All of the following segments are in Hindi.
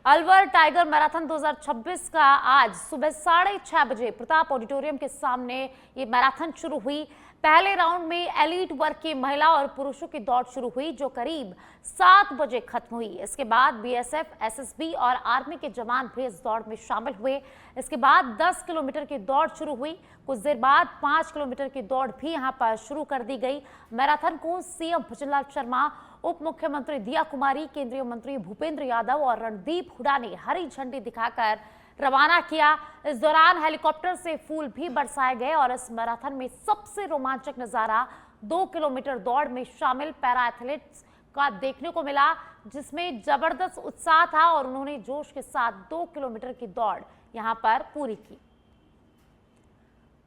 अलवर टाइगर मैराथन 2026 का आज सुबह 6:30 बजे प्रताप ऑडिटोरियम के सामने ये मैराथन शुरू हुई। पहले राउंड में एलीट वर्ग की महिला और पुरुषों की दौड़ शुरू हुई जो करीब 7 बजे खत्म हुई। इसके बाद बीएसएफ, एसएसबी और आर्मी के जवान भी इस दौड़ में शामिल हुए। इसके बाद 10 किलोमीटर की दौड़ शुरू हुई। कुछ देर बाद 5 किलोमीटर की दौड़ भी यहां पर शुरू कर दी गई। मैराथन को सीएम भजनलाल शर्मा, उप मुख्यमंत्री दिया कुमारी, केंद्रीय मंत्री भूपेंद्र यादव और रणदीप हुड्डा ने हरी झंडी दिखाकर रवाना किया। इस दौरान हेलीकॉप्टर से फूल भी बरसाए गए और इस मैराथन में सबसे रोमांचक नजारा 2 किलोमीटर दौड़ में शामिल पैरा एथलीट्स का देखने को मिला, जिसमें जबरदस्त उत्साह था और उन्होंने जोश के साथ 2 किलोमीटर की दौड़ यहां पर पूरी की।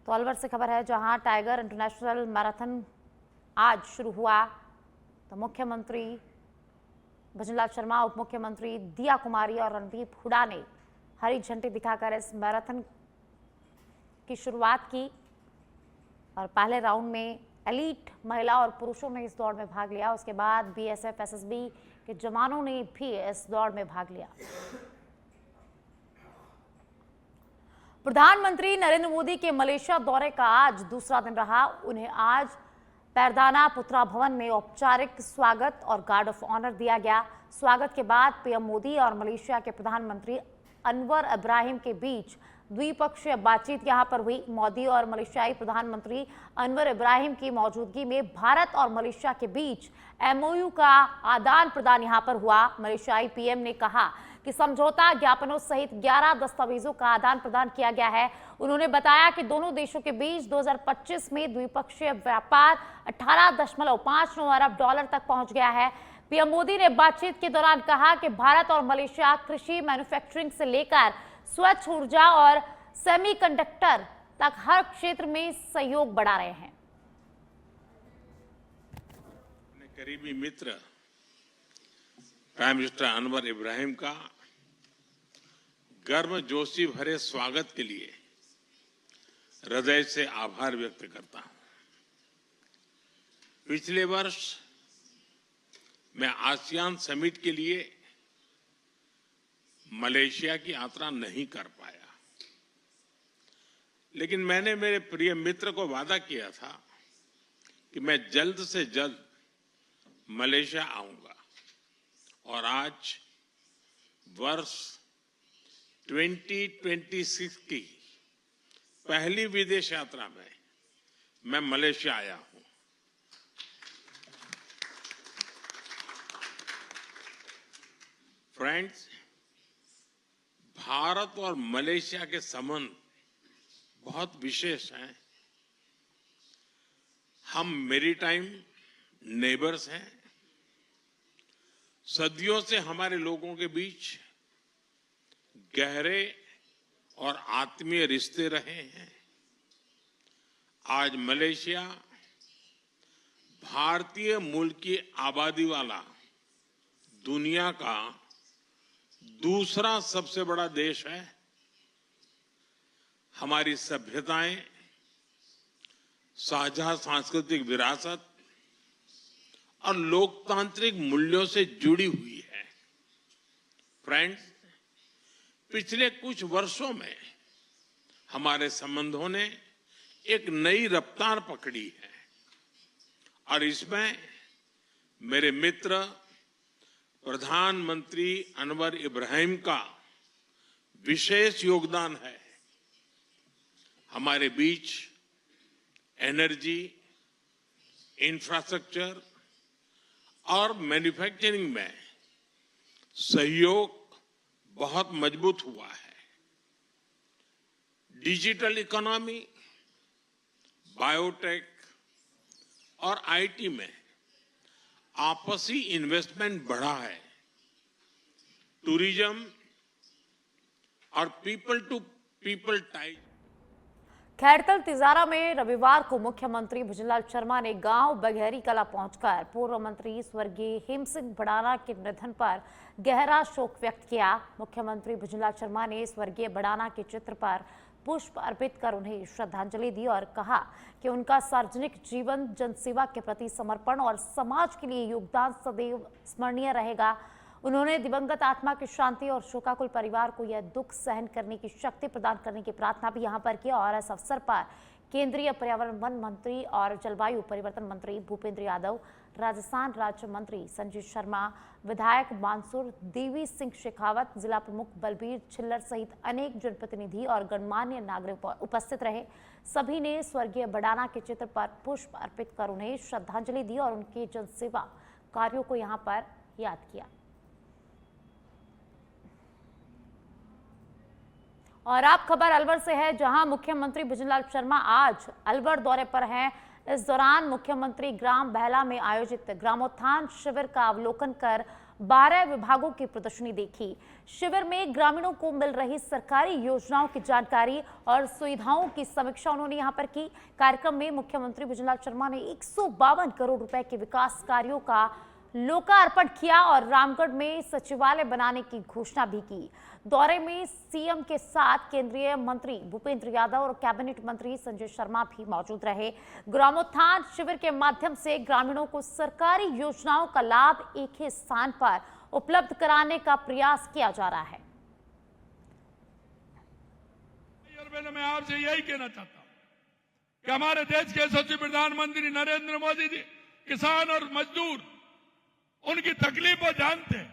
तो अलवर से खबर है, जहां टाइगर इंटरनेशनल मैराथन आज शुरू हुआ तो मुख्यमंत्री भजनलाल शर्मा, उप मुख्यमंत्री दिया कुमारी और रणदीप हुड्डा ने हरी झंडी दिखाकर इस मैराथन की शुरुआत की और पहले राउंड में एलीट महिला और पुरुषों ने इस दौड़ में भाग लिया। उसके बाद बीएसएफ, एसएसबी के जवानों ने भी इस दौड़ में भाग लिया। प्रधानमंत्री नरेंद्र मोदी के मलेशिया दौरे का आज दूसरा दिन रहा। उन्हें आज पैरदाना पुत्रा भवन में औपचारिक स्वागत और गार्ड ऑफ ऑनर दिया गया। स्वागत के बाद पीएम मोदी और मलेशिया के प्रधानमंत्री अनवर इब्राहिम के बीच द्विपक्षीय बातचीत यहां पर हुई। मोदी और मलेशियाई प्रधानमंत्री अनवर इब्राहिम की मौजूदगी में भारत और मलेशिया के बीच एमओयू का आदान प्रदान यहां पर हुआ। मलेशियाई पीएम ने कहा कि समझौता ज्ञापनों सहित 11 दस्तावेजों का आदान प्रदान किया गया है। उन्होंने बताया कि दोनों देशों के बीच 2025 में द्विपक्षीय व्यापार 18.59 अरब डॉलर तक पहुंच गया है। पीएम मोदी ने बातचीत के दौरान कहा कि भारत और मलेशिया कृषि, मैन्युफैक्चरिंग से लेकर स्वच्छ ऊर्जा और सेमीकंडक्टर तक हर क्षेत्र में सहयोग बढ़ा रहे हैं। करीबी मित्र प्राइम मिनिस्टर अनवर इब्राहिम का गर्मजोशी भरे स्वागत के लिए हृदय से आभार व्यक्त करता हूं। पिछले वर्ष मैं आसियान समिट के लिए मलेशिया की यात्रा नहीं कर पाया, लेकिन मैंने मेरे प्रिय मित्र को वादा किया था कि मैं जल्द से जल्द मलेशिया आऊंगा और आज वर्ष 2026 की पहली विदेश यात्रा में मैं मलेशिया आया हूं। फ्रेंड्स, भारत और मलेशिया के संबंध बहुत विशेष हैं। हम मैरीटाइम नेबर्स हैं। सदियों से हमारे लोगों के बीच गहरे और आत्मीय रिश्ते रहे हैं। आज मलेशिया भारतीय मूल की आबादी वाला दुनिया का दूसरा सबसे बड़ा देश है। हमारी सभ्यताएं, साझा सांस्कृतिक विरासत और लोकतांत्रिक मूल्यों से जुड़ी हुई है। फ्रेंड्स, पिछले कुछ वर्षों में हमारे संबंधों ने एक नई रफ्तार पकड़ी है और इसमें मेरे मित्र प्रधानमंत्री अनवर इब्राहिम का विशेष योगदान है। हमारे बीच एनर्जी, इंफ्रास्ट्रक्चर और मैन्युफैक्चरिंग में सहयोग बहुत मजबूत हुआ है। डिजिटल इकोनॉमी, बायोटेक और आईटी में आपसी इन्वेस्टमेंट बढ़ा है। टूरिज्म और people to people ties. Khairthal Tijara में रविवार को मुख्यमंत्री भजनलाल शर्मा ने गांव बघेरी कला पहुंचकर पूर्व मंत्री स्वर्गीय हेम सिंह भड़ाना के निधन पर गहरा शोक व्यक्त किया। मुख्यमंत्री भजनलाल शर्मा ने स्वर्गीय भड़ाना के चित्र पर पुष्प अर्पित कर उन्हें श्रद्धांजलि दी और कहा कि उनका सार्वजनिक जीवन, जनसेवा के प्रति समर्पण और समाज के लिए योगदान सदैव स्मरणीय रहेगा। उन्होंने दिवंगत आत्मा की शांति और शोकाकुल परिवार को यह दुख सहन करने की शक्ति प्रदान करने की प्रार्थना भी यहां पर की। और इस अवसर पर केंद्रीय पर्यावरण वन मंत्री और जलवायु परिवर्तन मंत्री भूपेंद्र यादव, राजस्थान राज्य मंत्री संजय शर्मा, विधायक मानसूर देवी सिंह शेखावत, जिला प्रमुख बलबीर छिल्लर सहित अनेक जनप्रतिनिधि और गणमान्य नागरिक उपस्थित रहे। सभी ने स्वर्गीय बडाना के चित्र पर पुष्प अर्पित कर उन्हें श्रद्धांजलि दी और उनके जनसेवा कार्यों को यहां पर याद किया। और अब खबर अलवर से है, जहां मुख्यमंत्री भुजनलाल शर्मा आज अलवर दौरे पर हैं। इस दौरान मुख्यमंत्री ग्राम बहला में आयोजित ग्रामोत्थान शिविर का अवलोकन कर 12 विभागों की प्रदर्शनी देखी। शिविर में ग्रामीणों को मिल रही सरकारी योजनाओं की जानकारी और सुविधाओं की समीक्षा उन्होंने यहां पर की। कार्यक्रम में मुख्यमंत्री भुजनलाल शर्मा ने 152 करोड़ रुपए के विकास कार्यों का लोकार्पण किया और रामगढ़ में सचिवालय बनाने की घोषणा भी की। दौरे में सीएम के साथ केंद्रीय मंत्री भूपेंद्र यादव और कैबिनेट मंत्री संजय शर्मा भी मौजूद रहे। ग्रामोत्थान शिविर के माध्यम से ग्रामीणों को सरकारी योजनाओं का लाभ एक ही स्थान पर उपलब्ध कराने का प्रयास किया जा रहा है। मैं आपसे यही कहना चाहता हूं कि हमारे देश के यशस्वी प्रधानमंत्री नरेंद्र मोदी जी किसान और मजदूर उनकी तकलीफ वो जानते हैं,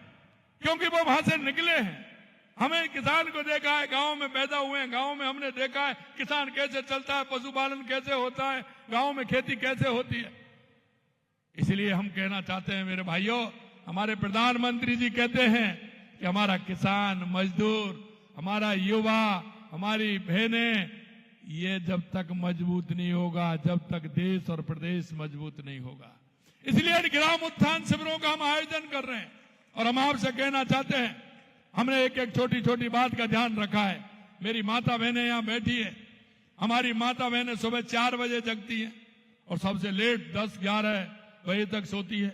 क्योंकि वो वहां से निकले हैं। हमें किसान को देखा है, गांव में पैदा हुए हैं, गांव में हमने देखा है किसान कैसे चलता है, पशुपालन कैसे होता है, गांव में खेती कैसे होती है। इसलिए हम कहना चाहते हैं मेरे भाइयों, हमारे प्रधानमंत्री जी कहते हैं कि हमारा किसान, मजदूर, हमारा युवा, हमारी बहनें, ये जब तक मजबूत नहीं होगा, जब तक देश और प्रदेश मजबूत नहीं होगा। इसलिए ग्राम उत्थान शिविरों का हम आयोजन कर रहे हैं। और हम आपसे कहना चाहते हैं, हमने एक एक छोटी छोटी बात का ध्यान रखा है। मेरी माता बहनें यहां बैठी है। हमारी माता बहनें सुबह 4 बजे जगती हैं और सबसे लेट 10-11 बजे तक सोती है,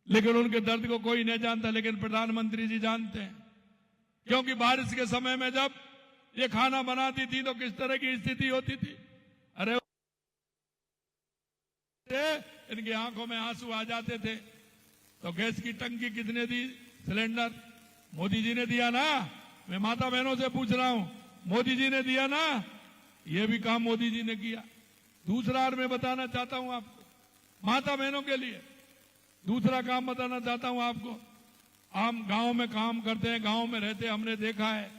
लेकिन उनके दर्द को कोई नहीं जानता, लेकिन प्रधानमंत्री जी जानते हैं। क्योंकि बारिश के समय में जब ये खाना बनाती थी तो किस तरह की स्थिति होती थी। अरे इनकी आंखों में आंसू आ जाते थे। तो गैस की टंकी किसने दी? सिलेंडर मोदी जी ने दिया ना। मैं माता बहनों से पूछ रहा हूं, मोदी जी ने दिया ना? ये भी काम मोदी जी ने किया। दूसरा और मैं बताना चाहता हूं आपको, माता बहनों के लिए दूसरा काम बताना चाहता हूं आपको। हम गांव में काम करते हैं, गांव में रहते, हमने देखा है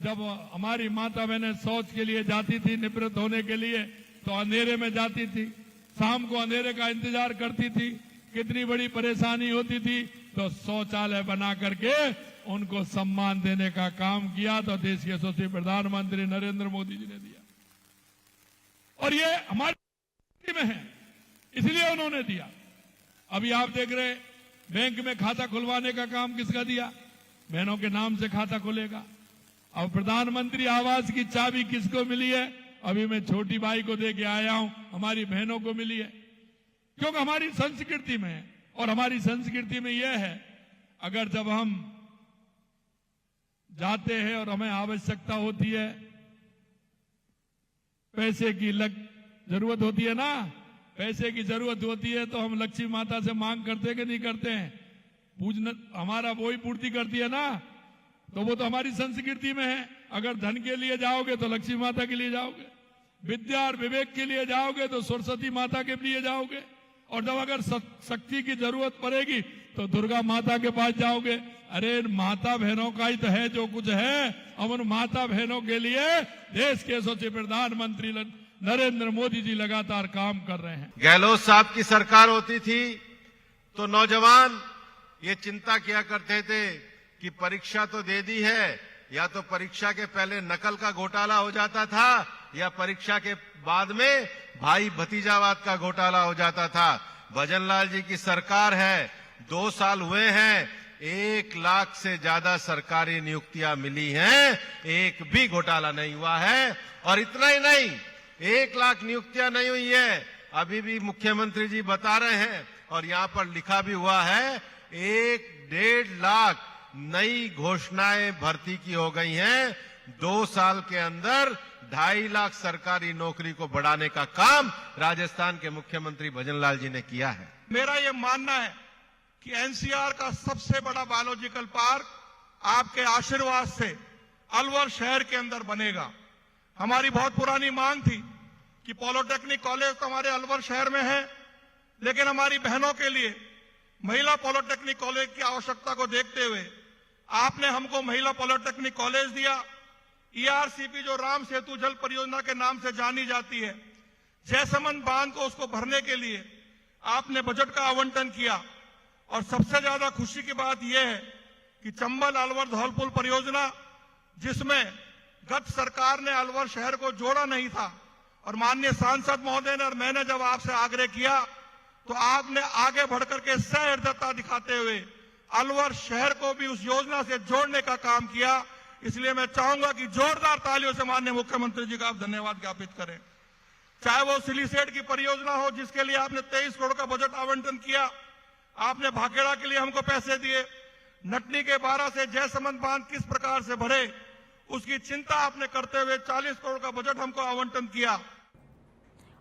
जब हमारी माता बहनें शौच के लिए जाती थी, निवृत्त होने के लिए, तो अंधेरे में जाती थी, शाम को अंधेरे का इंतजार करती थी, कितनी बड़ी परेशानी होती थी। तो शौचालय बना करके उनको सम्मान देने का काम किया, तो देश के यशस्वी प्रधानमंत्री नरेंद्र मोदी जी ने दिया। और ये हमारे में है, इसलिए उन्होंने दिया। अभी आप देख रहे, बैंक में खाता खुलवाने का काम किसका दिया? बहनों के नाम से खाता खुलेगा। अब प्रधानमंत्री आवास की चाबी किसको मिली है? अभी मैं छोटी भाई को दे के आया हूं, हमारी बहनों को मिली है। क्योंकि हमारी संस्कृति में है, और हमारी संस्कृति में यह है, अगर जब हम जाते हैं और हमें आवश्यकता होती है, पैसे की जरूरत होती है ना, पैसे की जरूरत होती है, तो हम लक्ष्मी माता से मांग करते कि नहीं करते हैं? पूजना हमारा वो ही पूर्ति करती है ना। तो वो तो हमारी संस्कृति में है। अगर धन के लिए जाओगे तो लक्ष्मी माता के लिए जाओगे, विद्या और विवेक के लिए जाओगे तो सरस्वती माता के लिए जाओगे, और जब अगर शक्ति की जरूरत पड़ेगी तो दुर्गा माता के पास जाओगे। अरे माता बहनों का ही तो है जो कुछ है। अब उन माता बहनों के लिए देश के यशस्वी प्रधानमंत्री नरेंद्र मोदी जी लगातार काम कर रहे हैं। गहलोत साहब की सरकार होती थी तो नौजवान ये चिंता किया करते थे कि परीक्षा तो दे दी है, या तो परीक्षा के पहले नकल का घोटाला हो जाता था, या परीक्षा के बाद में भाई भतीजावाद का घोटाला हो जाता था। भजनलाल जी की सरकार है, 2 साल हुए हैं, 1 लाख से ज्यादा सरकारी नियुक्तियां मिली हैं, एक भी घोटाला नहीं हुआ है। और इतना ही नहीं, 1 लाख नियुक्तियां नहीं हुई है, अभी भी मुख्यमंत्री जी बता रहे हैं और यहां पर लिखा भी हुआ है, 1-1.5 लाख नई घोषणाएं भर्ती की हो गई हैं। 2 साल के अंदर 2.5 लाख सरकारी नौकरी को बढ़ाने का काम राजस्थान के मुख्यमंत्री भजनलाल जी ने किया है। मेरा ये मानना है कि एनसीआर का सबसे बड़ा बायोलॉजिकल पार्क आपके आशीर्वाद से अलवर शहर के अंदर बनेगा। हमारी बहुत पुरानी मांग थी कि पॉलिटेक्निक कॉलेज तो हमारे अलवर शहर में है, लेकिन हमारी बहनों के लिए महिला पॉलिटेक्निक कॉलेज की आवश्यकता को देखते हुए आपने हमको महिला पॉलिटेक्निक कॉलेज दिया। ईआरसीपी जो राम सेतु जल परियोजना के नाम से जानी जाती है, जयसमंद बांध को उसको भरने के लिए आपने बजट का आवंटन किया। और सबसे ज्यादा खुशी की बात यह है कि चंबल अलवर धौलपुर परियोजना, जिसमें गत सरकार ने अलवर शहर को जोड़ा नहीं था, और माननीय सांसद महोदय ने और मैंने जब आपसे आग्रह किया तो आपने आगे बढ़कर के सहृदयता दिखाते हुए अलवर शहर को भी उस योजना से जोड़ने का काम किया। इसलिए मैं चाहूंगा कि जोरदार तालियों से माननीय मुख्यमंत्री जी का आप धन्यवाद ज्ञापित करें। चाहे वो सिलीसेट की परियोजना हो, जिसके लिए आपने 23 करोड़ का बजट आवंटन किया, आपने भाखेड़ा के लिए हमको पैसे दिए, नटनी के 12 से जयसमंद बांध किस प्रकार से भरे उसकी चिंता आपने करते हुए 40 करोड़ का बजट हमको आवंटन किया।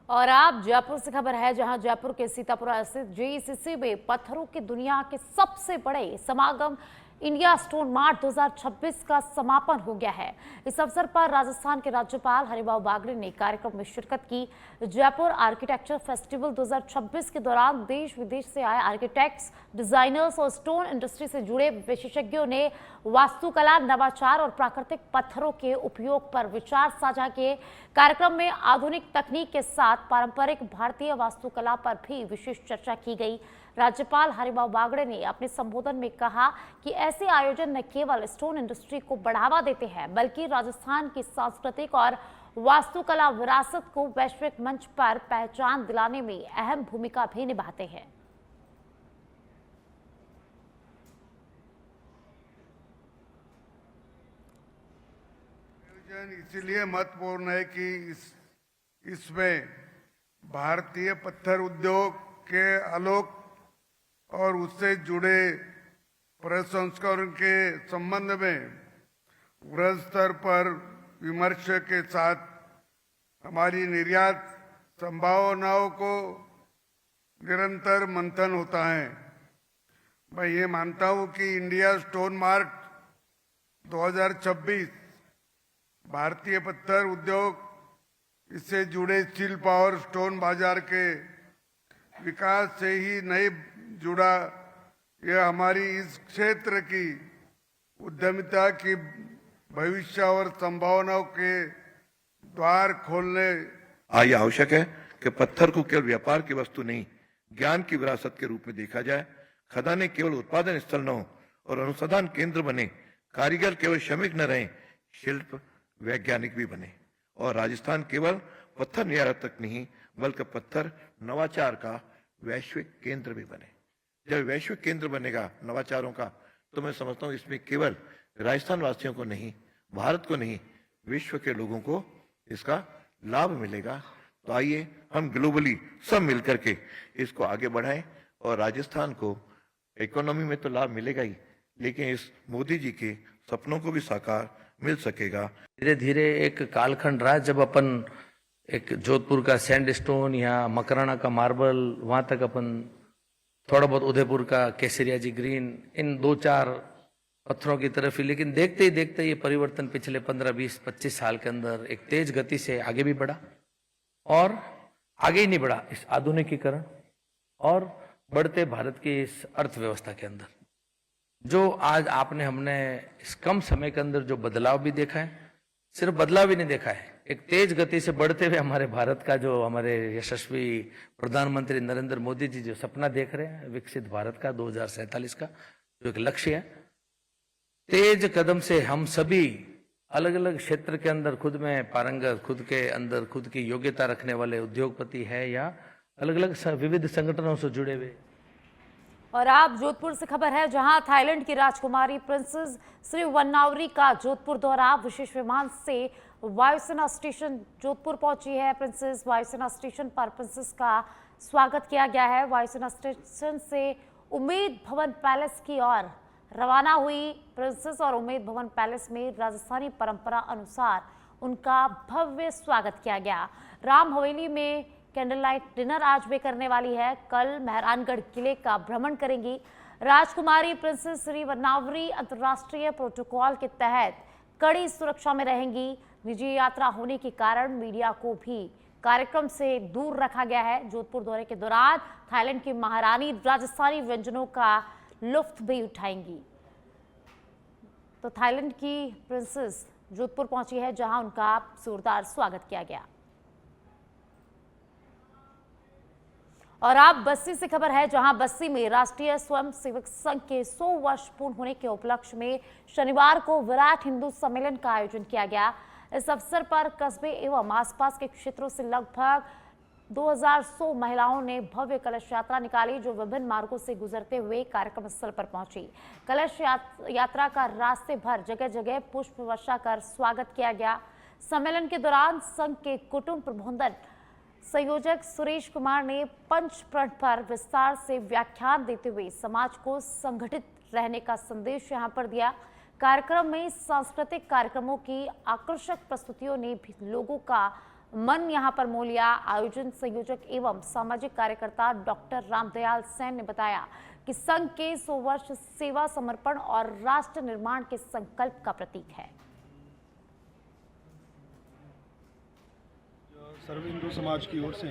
और आप जयपुर से खबर है, जहां जयपुर के सीतापुरा स्थित जेईसीसी में पत्थरों की दुनिया के सबसे बड़े समागम इंडिया स्टोन मार्ट 2026 का समापन हो गया है। इस अवसर पर राजस्थान के राज्यपाल हरिभाऊ बागड़े ने कार्यक्रम में शिरकत की। जयपुर आर्किटेक्चर फेस्टिवल 2026 के दौरान देश विदेश से आए आर्किटेक्ट्स, डिजाइनर्स और स्टोन इंडस्ट्री से जुड़े विशेषज्ञों ने वास्तुकला, नवाचार और प्राकृतिक पत्थरों के उपयोग पर विचार साझा किए। कार्यक्रम में आधुनिक तकनीक के साथ पारंपरिक भारतीय वास्तुकला पर भी विशेष चर्चा की गई। राज्यपाल हरिभाऊ बागड़े ने अपने संबोधन में कहा कि ऐसे आयोजन न केवल स्टोन इंडस्ट्री को बढ़ावा देते हैं, बल्कि राजस्थान की सांस्कृतिक और वास्तुकला विरासत को वैश्विक मंच पर पहचान दिलाने में अहम भूमिका भी निभाते हैं। इसलिए महत्वपूर्ण है कि इसमें भारतीय पत्थर उद्योग के आलोक और उससे जुड़े प्रसंस्करण के संबंध में वृहद स्तर पर विमर्श के साथ हमारी निर्यात संभावनाओं को निरंतर मंथन होता है। मैं ये मानता हूं कि इंडिया स्टोन मार्ट 2026 भारतीय पत्थर उद्योग, इससे जुड़े शिल्प और स्टोन बाजार के विकास से ही नहीं जुड़ा, यह हमारी इस क्षेत्र की उद्यमिता की भविष्य और संभावनाओं के द्वार खोलने ये आवश्यक है कि पत्थर को केवल व्यापार की वस्तु नहीं, ज्ञान की विरासत के रूप में देखा जाए। खदानें केवल उत्पादन स्थल न हो और अनुसंधान केंद्र बने, कारीगर केवल श्रमिक न रहे, शिल्प वैज्ञानिक भी बने। और राजस्थान केवल पत्थर निर्यात तक नहीं, बल्कि पत्थर नवाचार का वैश्विक केंद्र भी बने। जब वैश्विक केंद्र बनेगा नवाचारों का, तो मैं समझता हूँ इसमें केवल राजस्थान वासियों को नहीं, भारत को नहीं, विश्व के लोगों को इसका लाभ मिलेगा। तो आइए हम ग्लोबली सब मिलकर के इसको आगे बढ़ाएं, और राजस्थान को इकोनॉमी में तो लाभ मिलेगा ही, लेकिन इस मोदी जी के सपनों को भी साकार मिल सकेगा। धीरे धीरे एक कालखंड रहा जब अपन एक जोधपुर का सैंडस्टोन या मकराना का मार्बल, वहां तक अपन थोड़ा बहुत उदयपुर का केसरिया जी ग्रीन, इन 2-4 पत्थरों की तरफ ही, लेकिन देखते ही देखते ये परिवर्तन पिछले 15, 20, 25 साल के अंदर एक तेज गति से आगे भी बढ़ा, और आगे ही नहीं बढ़ा इस आधुनिकीकरण और बढ़ते भारत की इस अर्थव्यवस्था के अंदर। जो आज आपने हमने इस कम समय के अंदर जो बदलाव भी देखा है, सिर्फ बदलाव ही नहीं देखा है, एक तेज गति से बढ़ते हुए हमारे भारत का जो हमारे यशस्वी प्रधानमंत्री नरेंद्र मोदी जी जो सपना देख रहे हैं विकसित भारत का 2047 का जो एक लक्ष्य है, तेज कदम से हम सभी अलग अलग क्षेत्र के अंदर खुद में पारंगत, खुद के अंदर खुद की योग्यता रखने वाले उद्योगपति है या अलग अलग विविध संगठनों से जुड़े हुए। और आप जोधपुर से खबर है, जहां थाईलैंड की राजकुमारी प्रिंसेस श्री वन्नावरी का जोधपुर दौरा, विशेष विमान से वायुसेना स्टेशन जोधपुर पहुंची है प्रिंसेस। वायुसेना स्टेशन पर प्रिंसेस का स्वागत किया गया है। वायुसेना स्टेशन से उम्मीद भवन पैलेस की ओर रवाना हुई प्रिंसेस, और उम्मीद भवन पैलेस में राजस्थानी परंपरा अनुसार उनका भव्य स्वागत किया गया। राम हवेली में कैंडल लाइट डिनर आज वे करने वाली है। कल मेहरानगढ़ किले का भ्रमण करेंगी। राजकुमारी प्रिंसेस श्री वरनावरी अंतर्राष्ट्रीय प्रोटोकॉल के तहत कड़ी सुरक्षा में रहेंगी। निजी यात्रा होने के कारण मीडिया को भी कार्यक्रम से दूर रखा गया है। जोधपुर दौरे के दौरान थाईलैंड की महारानी राजस्थानी व्यंजनों का लुत्फ भी उठाएंगी। तो थाईलैंड की प्रिंसेस जोधपुर पहुंची है, जहां उनका जोरदार स्वागत किया गया। और आप बस्सी से खबर है, जहां बस्सी में राष्ट्रीय स्वयंसेवक संघ के 100 वर्ष पूर्ण होने के उपलक्ष्य में शनिवार को विराट हिंदू सम्मेलन का आयोजन किया गया। इस अवसर पर कस्बे एवं आसपास के क्षेत्रों से लगभग 2100 महिलाओं ने भव्य कलश यात्रा निकाली, जो विभिन्न मार्गों से गुजरते हुए कार्यक्रम स्थल पर पहुंची। कलश यात्रा का रास्ते भर जगह जगह पुष्प वर्षा कर स्वागत किया गया। सम्मेलन के दौरान संघ के कुटुंब प्रबंधन संयोजक सुरेश कुमार ने पंच प्रण पर विस्तार से व्याख्यान देते हुए समाज को संगठित रहने का संदेश यहां पर दिया। कार्यक्रम में सांस्कृतिक कार्यक्रमों की आकर्षक प्रस्तुतियों ने भी लोगों का मन यहां पर मोह लिया। आयोजन संयोजक एवं सामाजिक कार्यकर्ता डॉक्टर रामदयाल सेन ने बताया कि संघ के 100 वर्ष सेवा, समर्पण और राष्ट्र निर्माण के संकल्प का प्रतीक है। सर्व हिंदू समाज की ओर से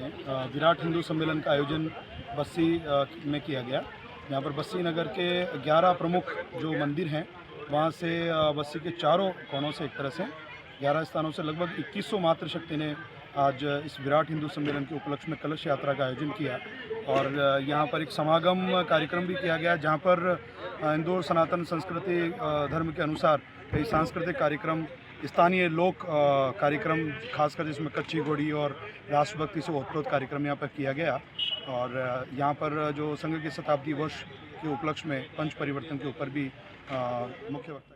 विराट हिंदू सम्मेलन का आयोजन बस्सी में किया गया। यहाँ पर बस्सी नगर के 11 प्रमुख जो मंदिर हैं, वहाँ से बस्सी के चारों कोनों से एक तरह से 11 स्थानों से लगभग 2100 मातृशक्ति ने आज इस विराट हिंदू सम्मेलन के उपलक्ष्य में कलश यात्रा का आयोजन किया। और यहाँ पर एक समागम कार्यक्रम भी किया गया, जहाँ पर हिंदू सनातन संस्कृति धर्म के अनुसार कई सांस्कृतिक कार्यक्रम, स्थानीय लोक कार्यक्रम, खासकर जिसमें कच्ची घोड़ी और राष्ट्रभक्ति से ओतप्रोत कार्यक्रम यहाँ पर किया गया। और यहाँ पर जो संघ के शताब्दी वर्ष के उपलक्ष्य में पंच परिवर्तन के ऊपर भी मुख्य वक्ता।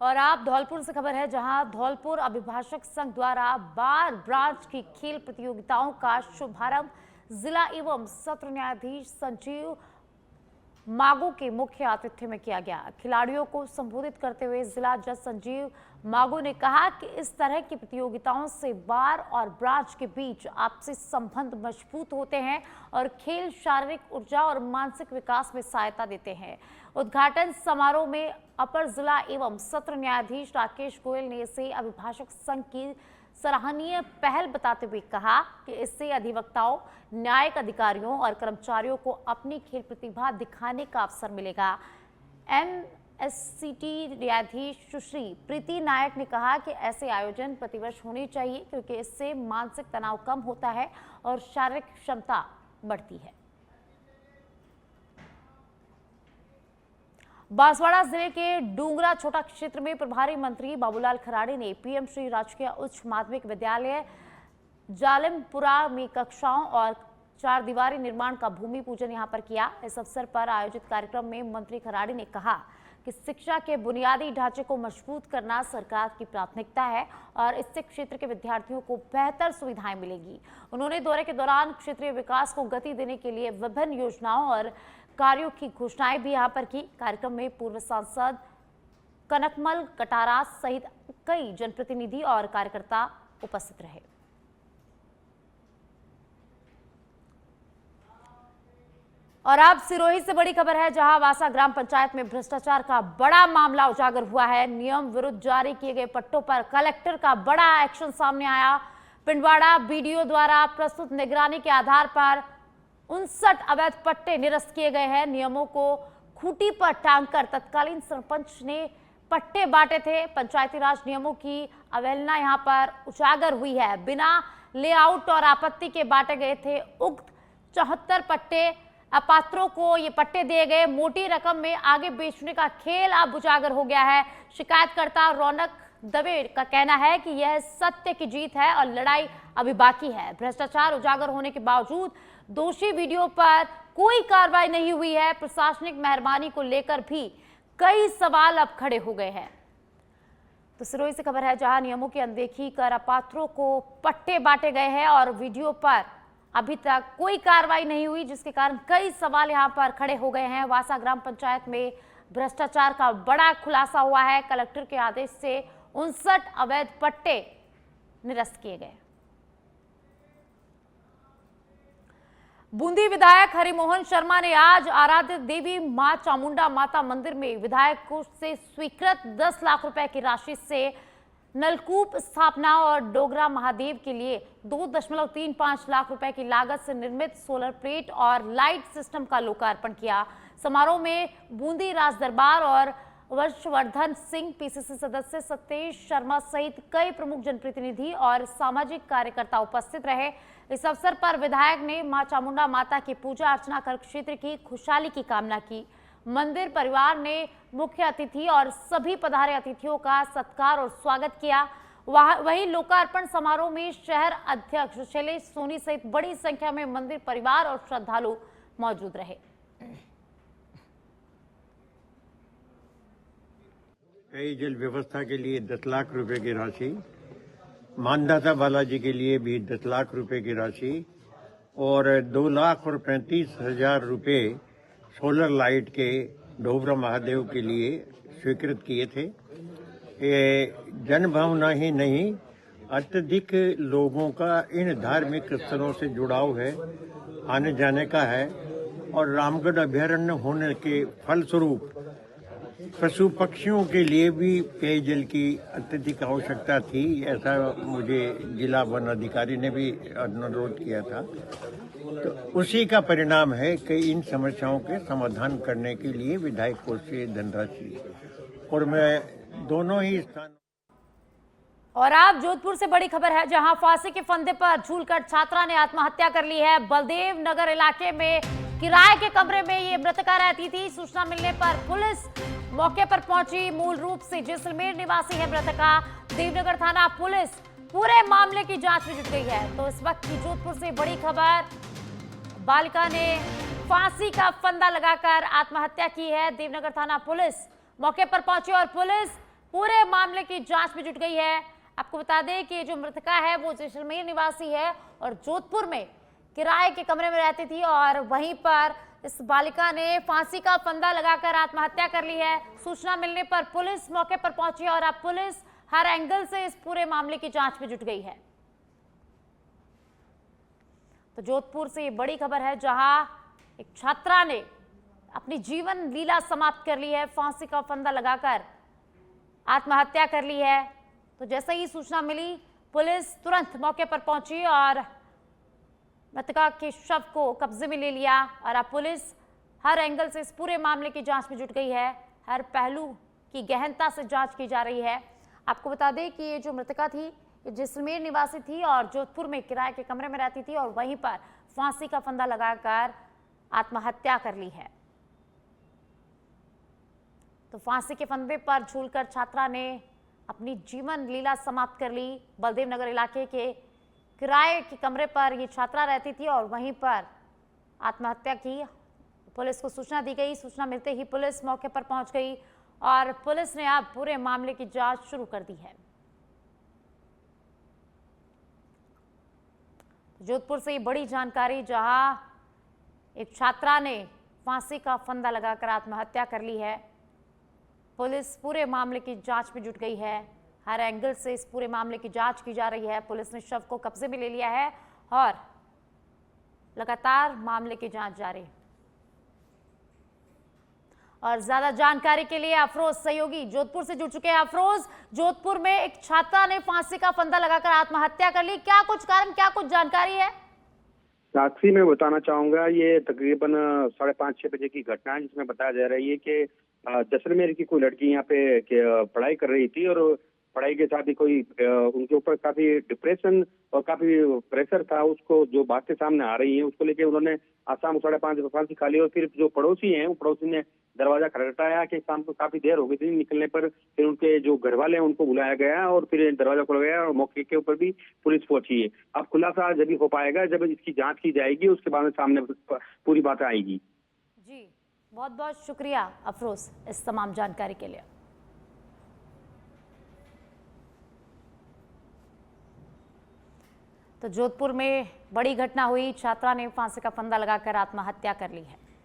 और आप धौलपुर से खबर है, जहां धौलपुर अभिभाषक संघ द्वारा बार ब्रांच की खेल प्रतियोगिताओं का शुभारंभ जिला एवं सत्र न्यायाधीश संजीव मागो के मुख्य आतिथ्य में किया गया। खिलाड़ियों को संबोधित करते हुए जिला जज संजीव मागो ने कहा कि इस तरह की प्रतियोगिताओं से बार और ब्रांच के बीच आपसी संबंध मजबूत होते हैं और खेल शारीरिक ऊर्जा और मानसिक विकास में सहायता देते हैं। उद्घाटन समारोह में अपर जिला एवं सत्र न्यायाधीश राकेश गोयल ने इसे अभिभाषक संघ की सराहनीय पहल बताते हुए कहा कि इससे अधिवक्ताओं, न्यायिक अधिकारियों और कर्मचारियों को अपनी खेल प्रतिभा दिखाने का अवसर मिलेगा। एमएससीटी न्यायाधीश सुश्री प्रीति नायक ने कहा कि ऐसे आयोजन प्रतिवर्ष होने चाहिए, क्योंकि इससे मानसिक तनाव कम होता है और शारीरिक क्षमता बढ़ती है। बांसवाड़ा जिले के डूंगरा छोटा क्षेत्र में प्रभारी मंत्री बाबूलाल खराड़ी ने पीएम श्री राजकीय उच्च माध्यमिक विद्यालय जालिमपुरा में कक्षाओं और 4 दीवारी निर्माण का भूमि पूजन यहां पर किया। इस अवसर पर आयोजित कार्यक्रम में मंत्री खराड़ी ने कहा कि शिक्षा के बुनियादी ढांचे को मजबूत करना सरकार की प्राथमिकता है और इससे क्षेत्र के विद्यार्थियों को बेहतर सुविधाएं मिलेगी। उन्होंने दौरे के दौरान क्षेत्रीय विकास को गति देने के लिए विभिन्न योजनाओं और कार्यों की घोषणाएं भी यहां पर की। कार्यक्रम में पूर्व सांसद कनकमल कटारा सहित कई जनप्रतिनिधि और कार्यकर्ता उपस्थित रहे। और अब सिरोही से बड़ी खबर है, जहां वासा ग्राम पंचायत में भ्रष्टाचार का बड़ा मामला उजागर हुआ है। नियम विरुद्ध जारी किए गए पट्टों पर कलेक्टर का बड़ा एक्शन सामने आया। पिंडवाड़ा बीडीओ द्वारा प्रस्तुत निगरानी के आधार पर 59 अवैध पट्टे निरस्त किए गए हैं। नियमों को खूंटी पर टांगकर तत्कालीन सरपंच ने पट्टे बांटे थे। पंचायती राज नियमों की अवहेलना यहां पर उजागर हुई है। बिना लेआउट और आपत्ति के बांटे गए थे उक्त 74 पट्टे। अपात्रों को ये पट्टे दिए गए। मोटी रकम में आगे बेचने का खेल अब उजागर हो गया है। शिकायतकर्ता रौनक दवे का कहना है कि यह सत्य की जीत है और लड़ाई अभी बाकी है। भ्रष्टाचार उजागर होने के बावजूद दोषी वीडियो पर कोई कार्रवाई नहीं हुई है। प्रशासनिक मेहरबानी को लेकर भी कई सवाल अब खड़े हो गए हैं। तो सिरोही से खबर है, जहां नियमों की अनदेखी कर अपात्रों को पट्टे बांटे गए हैं और वीडियो पर अभी तक कोई कार्रवाई नहीं हुई, जिसके कारण कई सवाल यहां पर खड़े हो गए हैं। वासा ग्राम पंचायत में भ्रष्टाचार का बड़ा खुलासा हुआ है। कलेक्टर के आदेश से 59 अवैध पट्टे निरस्त किए गए। बूंदी विधायक हरिमोहन शर्मा ने आज आराध्य देवी मां चामुंडा माता मंदिर में विधायक कोष से स्वीकृत 10 लाख रुपए की राशि से नलकूप स्थापना और डोगरा महादेव के लिए 2.35 लाख रुपए की लागत से निर्मित सोलर प्लेट और लाइट सिस्टम का लोकार्पण किया। समारोह में बूंदी राज दरबार और वर्षवर्धन सिंह, पीसीसी सदस्य सतीश शर्मा सहित कई प्रमुख जनप्रतिनिधि और सामाजिक कार्यकर्ता उपस्थित रहे। इस अवसर पर विधायक ने मां चामुंडा माता की पूजा अर्चना कर क्षेत्र की खुशहाली की कामना की। मंदिर परिवार ने मुख्य अतिथि और सभी पधारे अतिथियों का सत्कार और स्वागत किया। वहीं लोकार्पण समारोह में शहर अध्यक्ष शैलेश सोनी सहित बड़ी संख्या में मंदिर परिवार और श्रद्धालु मौजूद रहे। पेयजल व्यवस्था के लिए 10 लाख रुपए की राशि, मानदाता बालाजी के लिए भी 10 लाख रुपए की राशि और 2,35,000 रुपए सोलर लाइट के डोगरा महादेव के लिए स्वीकृत किए थे। ये जन भावना ही नहीं, अत्यधिक लोगों का इन धार्मिक स्थलों से जुड़ाव है, आने जाने का है और रामगढ़ अभ्यारण्य होने के फलस्वरूप पशु पक्षियों के लिए भी पेयजल की अत्यधिक आवश्यकता थी। ऐसा मुझे जिला वन अधिकारी ने भी अनुरोध किया था। तो उसी का परिणाम है कि इन समस्याओं के समाधान करने के लिए विधायक कोष से धनराशि, और मैं दोनों ही स्थान। और आप जोधपुर से बड़ी खबर है, जहां फांसी के फंदे पर झूलकर छात्रा ने आत्महत्या कर ली है। बलदेव नगर इलाके में किराए के कमरे में ये मृतका रहती थी। सूचना मिलने पर पुलिस मौके पर पहुंची। मूल रूप से जैसलमेर निवासी है मृतका। देवनगर थाना पुलिस पूरे मामले की जांच में जुट गई है। तो इस वक्त की जोधपुर से बड़ी खबर, बालिका ने फांसी का फंदा लगाकर आत्महत्या की है। देवनगर थाना पुलिस मौके पर पहुंची और पुलिस पूरे मामले की जांच में जुट गई है। आपको बता दें कि जो मृतका है वो जैसलमेर निवासी है और जोधपुर में किराए के कमरे में रहती थी और वहीं पर इस बालिका ने फांसी का फंदा लगाकर आत्महत्या कर ली है। सूचना मिलने पर पुलिस मौके पर पहुंची और अब पुलिस हर एंगल से इस पूरे मामले की जांच में जुट गई है। तो जोधपुर से ये बड़ी खबर है, जहां एक छात्रा ने अपनी जीवन लीला समाप्त कर ली है, फांसी का फंदा लगाकर आत्महत्या कर ली है। तो जैसे ही सूचना मिली पुलिस तुरंत मौके पर पहुंची और मृतका के शव को कब्जे में ले लिया और अब पुलिस हर एंगल से इस पूरे मामले की जांच में जुट गई है। हर पहलू की गहनता से जांच की जा रही है। आपको बता दें कि ये जो मृतका थी ये जैसलमेर निवासी थी और जोधपुर में किराए के कमरे में रहती थी और वहीं पर फांसी का फंदा लगाकर आत्महत्या कर ली है। तो फांसी के फंदे पर झूलकर छात्रा ने अपनी जीवन लीला समाप्त कर ली। बलदेव नगर इलाके के किराए के कमरे पर ये छात्रा रहती थी और वहीं पर आत्महत्या की। पुलिस को सूचना दी गई। सूचना मिलते ही पुलिस मौके पर पहुंच गई और पुलिस ने अब पूरे मामले की जांच शुरू कर दी है। जोधपुर से ये बड़ी जानकारी, जहां एक छात्रा ने फांसी का फंदा लगाकर आत्महत्या कर ली है। पुलिस पूरे मामले की जांच में जुट गई है। हर एंगल से इस पूरे मामले की जांच की जा रही है। पुलिस ने शव को कब्जे में ले लिया है और लगातार मामले की जांच जारी है। और ज्यादा जानकारी के लिए अफरोज सहयोगी जोधपुर से जुड़ चुके हैं। अफरोज, जोधपुर में एक छात्रा ने फांसी का फंदा लगाकर आत्महत्या कर ली, क्या कुछ कारण, क्या कुछ जानकारी है? साक्षी, मैं बताना चाहूंगा, ये तकरीबन 5:30-6 बजे की घटना है, जिसमें बताया जा रहा है कि जैसलमेर की कोई लड़की यहाँ पे पढ़ाई कर रही थी और पढ़ाई के साथ ही कोई उनके ऊपर काफी डिप्रेशन और काफी प्रेशर था। उसको जो बातें सामने आ रही हैं उसको लेके उन्होंने आज शाम 5:30 बजे फांसी खा ली और फिर जो पड़ोसी हैं, वो पड़ोसी ने दरवाजा खटखटाया कि शाम को काफी देर हो गई थी निकलने पर। फिर उनके जो घर वाले हैं उनको बुलाया गया और फिर दरवाजा खोला गया और मौके के ऊपर भी पुलिस पहुंची है। अब खुलासा जब भी हो पाएगा, जब इसकी जांच की जाएगी, उसके बाद सामने पूरी बातें आएगी। जी, बहुत बहुत शुक्रिया अफरोज इस तमाम जानकारी के लिए। तो जोधपुर में बड़ी घटना हुई, छात्रा ने फांसी का फंदा लगाकर आत्महत्या कर ली है।